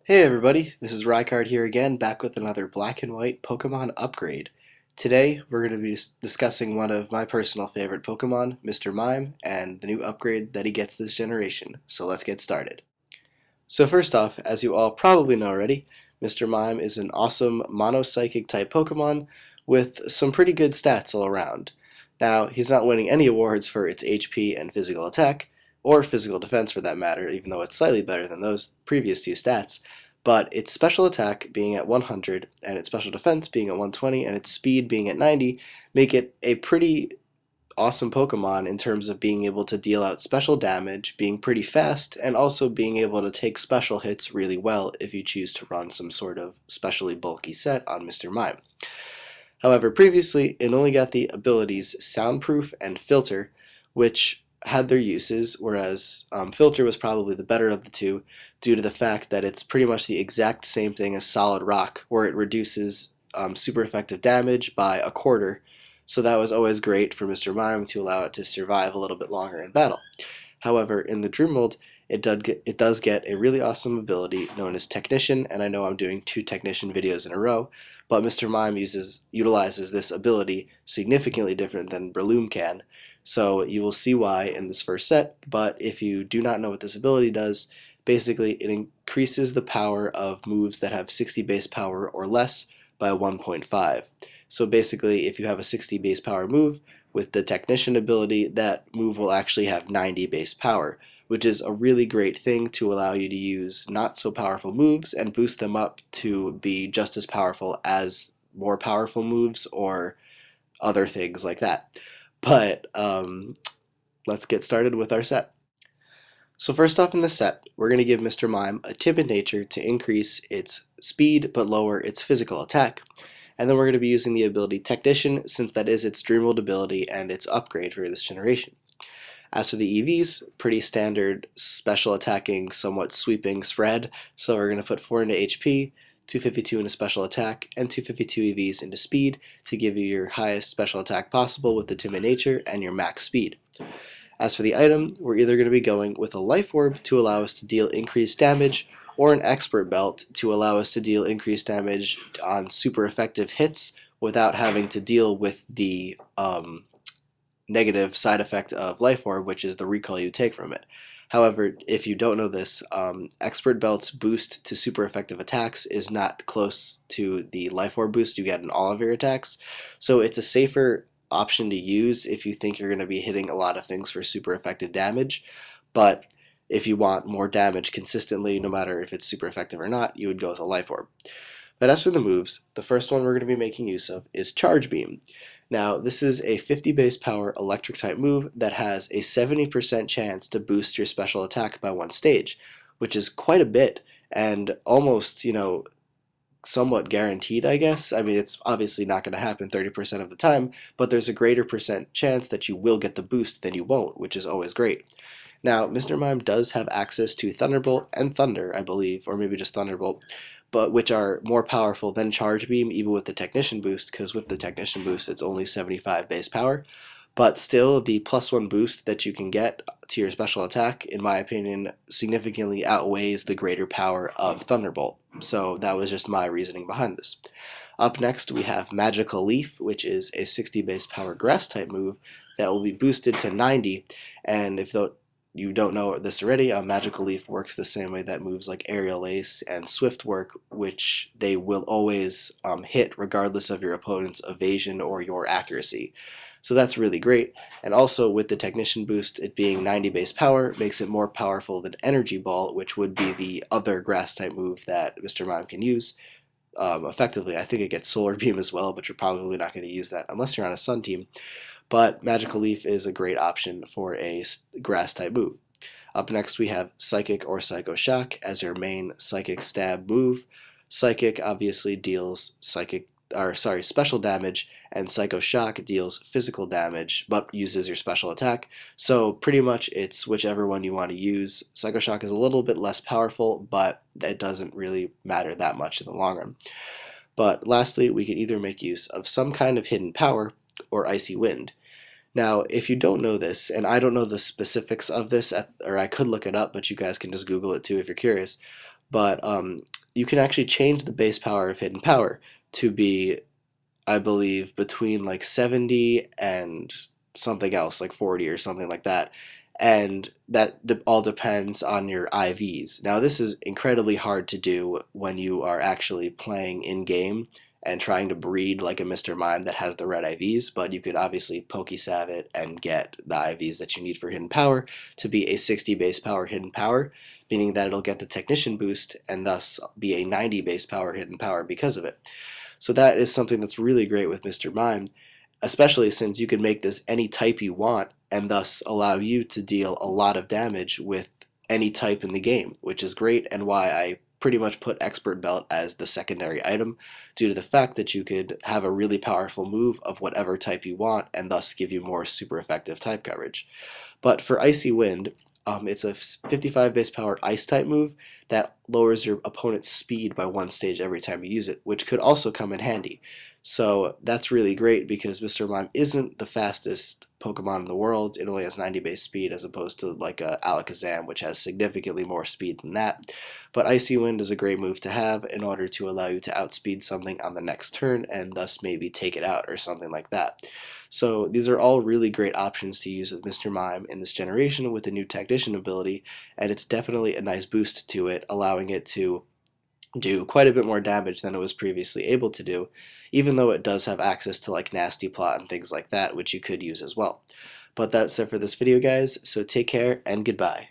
Hey everybody, this is Rykard here again, back with another black and white Pokemon upgrade. Today, we're going to be discussing one of my personal favorite Pokemon, Mr. Mime, and the new upgrade that he gets this generation. So let's get started. So first off, as you all probably know already, Mr. Mime is an awesome Mono-Psychic type Pokemon with some pretty good stats all around. Now, he's not winning any awards for its HP and physical attack, or physical defense for that matter, even though it's slightly better than those previous two stats, but its special attack being at 100, and its special defense being at 120, and its speed being at 90, make it a pretty awesome Pokemon in terms of being able to deal out special damage, being pretty fast, and also being able to take special hits really well if you choose to run some sort of specially bulky set on Mr. Mime. However, previously, it only got the abilities Soundproof and Filter, which had their uses, whereas Filter was probably the better of the two due to the fact that it's pretty much the exact same thing as Solid Rock, where it reduces super effective damage by a quarter. So that was always great for Mr. Mime to allow it to survive a little bit longer in battle. However, in the Dream World, it does get a really awesome ability known as Technician, and I know I'm doing two Technician videos in a row, but Mr. Mime utilizes this ability significantly different than Breloom can, so you will see why in this first set, but if you do not know what this ability does, basically it increases the power of moves that have 60 base power or less by 1.5. So basically, if you have a 60 base power move, with the Technician ability, that move will actually have 90 base power, which is a really great thing to allow you to use not so powerful moves and boost them up to be just as powerful as more powerful moves or other things like that. But let's get started with our set. So first off in the set, we're going to give Mr. Mime a timid nature to increase its speed but lower its physical attack. And then we're going to be using the ability Technician, since that is its Dream World ability and its upgrade for this generation. As for the EVs, pretty standard special attacking, somewhat sweeping spread, so we're going to put 4 into HP, 252 into special attack, and 252 EVs into speed to give you your highest special attack possible with the timid nature and your max speed. As for the item, we're either going to be going with a Life Orb to allow us to deal increased damage, or an Expert Belt to allow us to deal increased damage on super effective hits without having to deal with the negative side effect of Life Orb, which is the recoil you take from it. However, if you don't know this, Expert Belt's boost to super effective attacks is not close to the Life Orb boost you get in all of your attacks, so it's a safer option to use if you think you're going to be hitting a lot of things for super effective damage, but if you want more damage consistently, no matter if it's super effective or not, you would go with a Life Orb. But as for the moves, the first one we're going to be making use of is Charge Beam. Now, this is a 50 base power electric type move that has a 70% chance to boost your special attack by one stage, which is quite a bit, and almost, somewhat guaranteed, I guess. I mean, it's obviously not going to happen 30% of the time, but there's a greater percent chance that you will get the boost than you won't, which is always great. Now, Mr. Mime does have access to Thunderbolt and Thunder, I believe, or maybe just Thunderbolt, but which are more powerful than Charge Beam, even with the Technician boost, because with the Technician boost it's only 75 base power. But still, the +1 boost that you can get to your special attack, in my opinion, significantly outweighs the greater power of Thunderbolt. So that was just my reasoning behind this. Up next, we have Magical Leaf, which is a 60 base power grass type move that will be boosted to 90, and if you don't know this already, Magical Leaf works the same way that moves like Aerial Ace and Swift work, which they will always hit regardless of your opponent's evasion or your accuracy. So that's really great, and also with the Technician boost, it being 90 base power, makes it more powerful than Energy Ball, which would be the other grass type move that Mr. Mime can use. Effectively, I think it gets Solar Beam as well, but you're probably not going to use that unless you're on a Sun team. But Magical Leaf is a great option for a grass type move. Up next we have Psychic or Psycho Shock as your main Psychic stab move. Psychic obviously deals special damage, and Psycho Shock deals physical damage but uses your special attack. So pretty much it's whichever one you want to use. Psycho Shock is a little bit less powerful, but it doesn't really matter that much in the long run. But lastly, we could either make use of some kind of hidden power or Icy Wind. Now, if you don't know this, and I don't know the specifics of this, or I could look it up, but you guys can just Google it too if you're curious, but you can actually change the base power of Hidden Power to be, I believe, between like 70 and something else, like 40 or something like that. And that all depends on your IVs. Now, this is incredibly hard to do when you are actually playing in game and trying to breed like a Mr. Mime that has the red IVs, but you could obviously Pokesav it and get the IVs that you need for Hidden Power to be a 60 base power Hidden Power, meaning that it'll get the Technician boost and thus be a 90 base power Hidden Power because of it. So that is something that's really great with Mr. Mime, especially since you can make this any type you want and thus allow you to deal a lot of damage with any type in the game, which is great and why I pretty much put Expert Belt as the secondary item due to the fact that you could have a really powerful move of whatever type you want and thus give you more super effective type coverage. But for Icy Wind, it's a 55 base powered ice type move that lowers your opponent's speed by one stage every time you use it, which could also come in handy. So that's really great because Mr. Mime isn't the fastest Pokemon in the world. It only has 90 base speed as opposed to like a Alakazam, which has significantly more speed than that. But Icy Wind is a great move to have in order to allow you to outspeed something on the next turn and thus maybe take it out or something like that. So these are all really great options to use with Mr. Mime in this generation with the new Technician ability, and it's definitely a nice boost to it, allowing it to do quite a bit more damage than it was previously able to do, even though it does have access to like Nasty Plot and things like that, which you could use as well. But that's it for this video, guys, so take care and goodbye.